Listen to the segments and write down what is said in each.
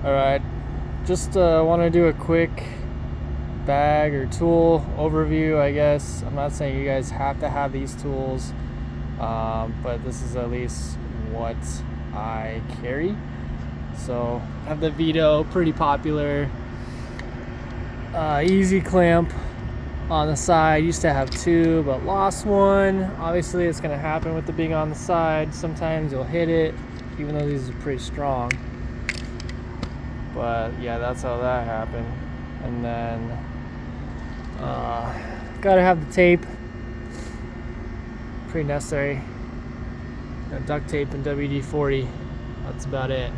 Alright, just want to do a quick bag or tool overview, I guess. I'm not saying you guys have to have these tools, but this is at least what I carry. So I have the Vito, pretty popular, easy clamp on the side. Used to have two, but lost one. Obviously it's going to happen with the being on the side. Sometimes you'll hit it, even though these are pretty strong. But yeah, that's how that happened. And then gotta have the tape, pretty necessary. Duct tape and WD-40, that's about it.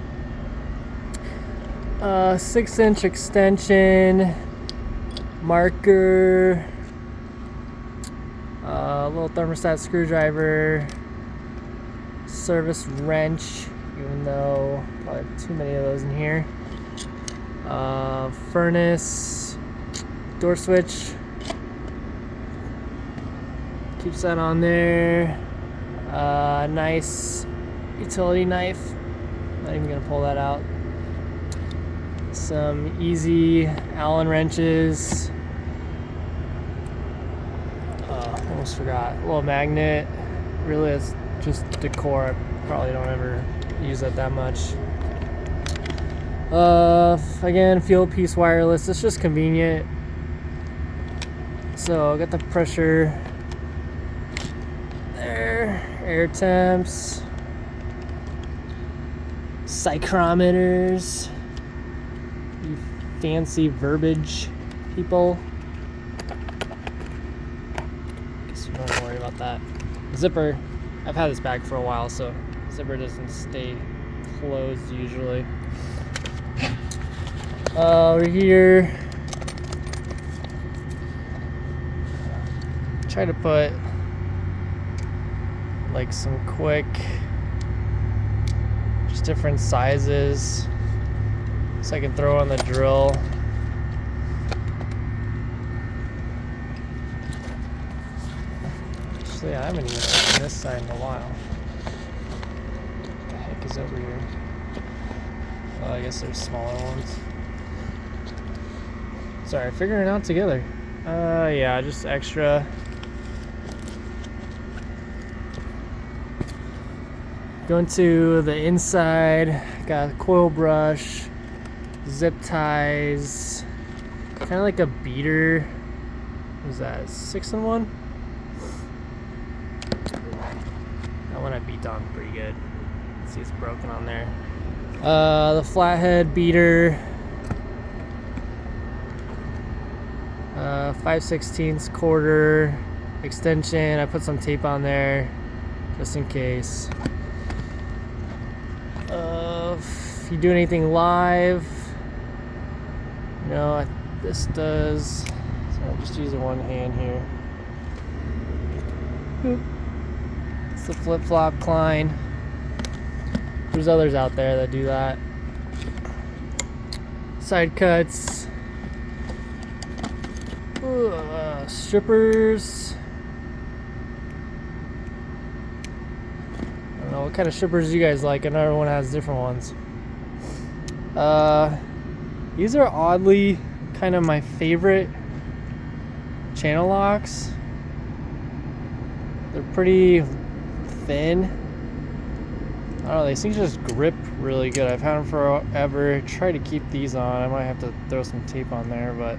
6-inch extension, marker, a little thermostat screwdriver, service wrench, even though probably have too many of those in here. Furnace, door switch, keeps that on there. Nice utility knife, not even gonna pull that out. Some easy Allen wrenches, almost forgot, a little magnet. Really it's just decor, I probably don't ever use that much. Again, field piece wireless, it's just convenient. So I got the pressure there, air temps, psychrometers, you fancy verbiage people. Guess you don't have to worry about that. Zipper, I've had this bag for a while, so zipper doesn't stay closed usually. Over here, try to put like some quick, just different sizes, so I can throw on the drill. Actually, I haven't even opened this side in a while. What the heck is over here? Oh, I guess there's smaller ones. Sorry, figuring it out together. Yeah, just extra. Going to the inside, got a coil brush, zip ties, kind of like a beater. What is that, 6-in-1? That one I beat on pretty good. See, it's broken on there. The flathead beater. 5/16 quarter extension. I put some tape on there just in case. If you do anything live, you know, this does. So I'm just using one hand here. Boop. It's the flip-flop Klein. There's others out there that do that. Side cuts. Strippers. I don't know what kind of strippers you guys like, and everyone has different ones. These are oddly kind of my favorite channel locks. They're pretty thin. I don't know, these things just grip really good. I've had them forever. Try to keep these on. I might have to throw some tape on there, but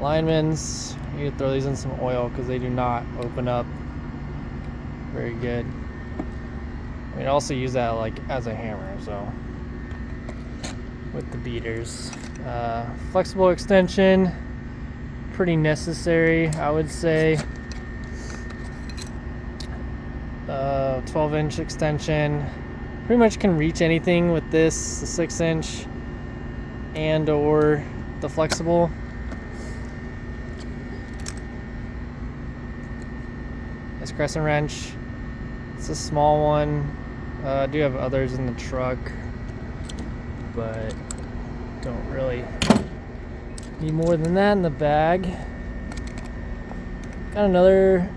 linemen's, you need to throw these in some oil because they do not open up very good. I mean, also use that like as a hammer, so with the beaters. Flexible extension, pretty necessary, I would say. 12-inch extension. Pretty much can reach anything with this, the 6-inch and or the flexible. This crescent wrench, it's a small one. I do have others in the truck, but don't really need more than that in the bag. Got another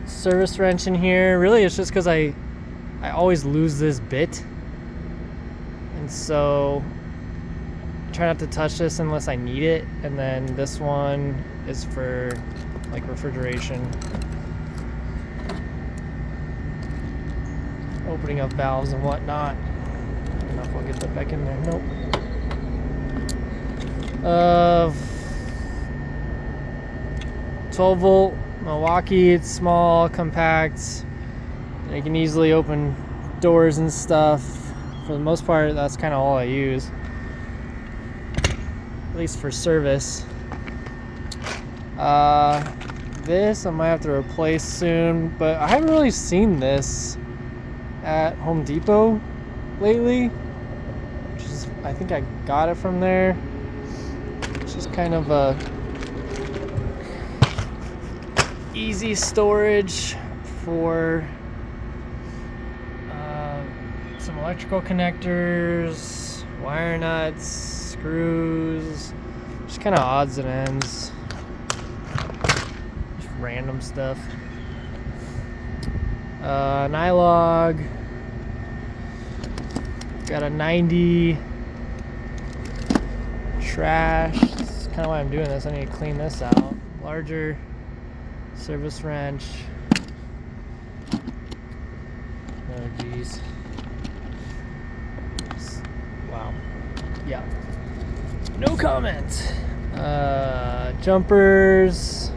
service wrench in here. Really, it's just because I I always lose this bit, and so try not to touch this unless I need it. And then this one is for like refrigeration, opening up valves and whatnot. I don't know if I'll get that back in there. Nope. 12 volt Milwaukee. It's small, compact, and you can easily open doors and stuff. For the most part, that's kind of all I use, at least for service. This I might have to replace soon, but I haven't really seen this at Home Depot lately, which is, I think I got it from there. It's just kind of a easy storage for some electrical connectors, wire nuts, screws, just kind of odds and ends, just random stuff. Nylog, got a 90. Trash, that's kind of why I'm doing this. I need to clean this out. Larger service wrench. Oh geez. Wow. Yeah. No comment. Jumpers,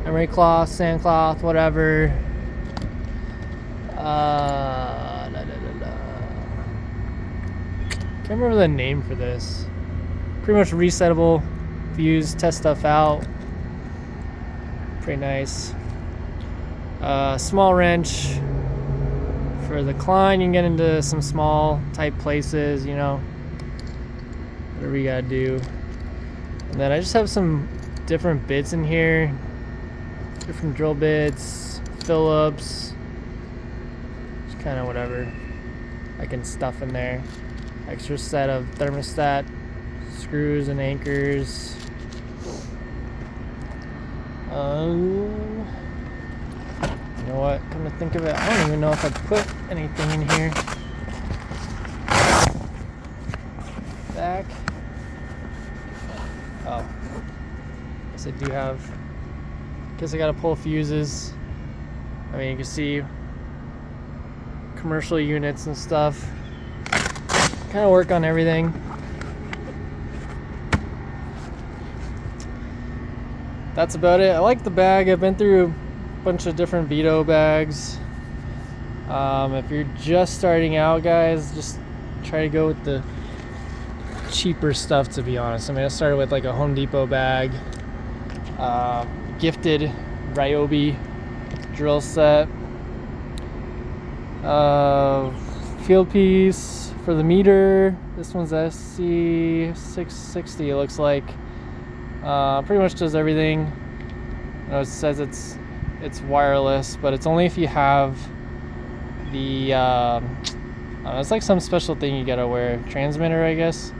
emery cloth, sandcloth, whatever. Can't remember the name for this. Pretty much resettable fuse, test stuff out. Pretty nice. Small wrench for the climb. You can get into some small type places, you know, whatever you gotta do. And then I just have some different bits in here, different drill bits, Phillips, just kind of whatever I can stuff in there. Extra set of thermostat screws and anchors. You know what? Come to think of it, I don't even know if I put anything in here. Back. Oh. Guess I do have. Guess I gotta pull fuses. I mean, you can see commercial units and stuff. Kind of work on everything. That's about it. I like the bag. I've been through a bunch of different Vito bags. If you're just starting out, guys, just try to go with the cheaper stuff, to be honest. I mean, I started with like a Home Depot bag, gifted Ryobi drill set, field piece for the meter. This one's SC660, it looks like. Pretty much does everything. You know, it says it's wireless, but it's only if you have the it's like some special thing you gotta wear, transmitter, I guess.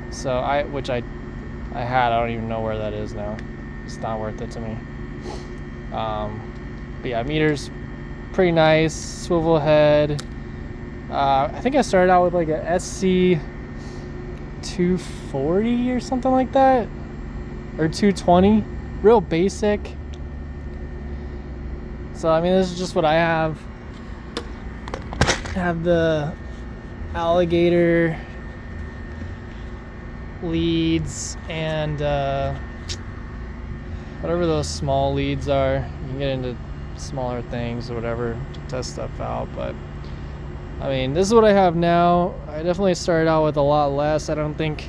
So I don't even know where that is now. It's not worth it to me. But yeah, meter's pretty nice, swivel head. I think I started out with like a SC240 or something like that, or 220, real basic. So I mean, this is just what I have. Have the alligator leads and whatever those small leads are. You can get into smaller things or whatever to test stuff out, but I mean, this is what I have now. I definitely started out with a lot less. I don't think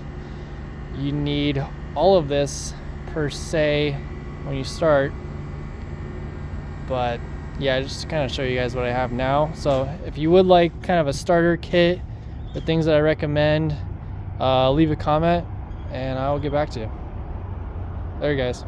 you need all of this per se when you start, but yeah, just to kind of show you guys what I have now. So if you would like kind of a starter kit, the things that I recommend, leave a comment and I will get back to you. There you guys.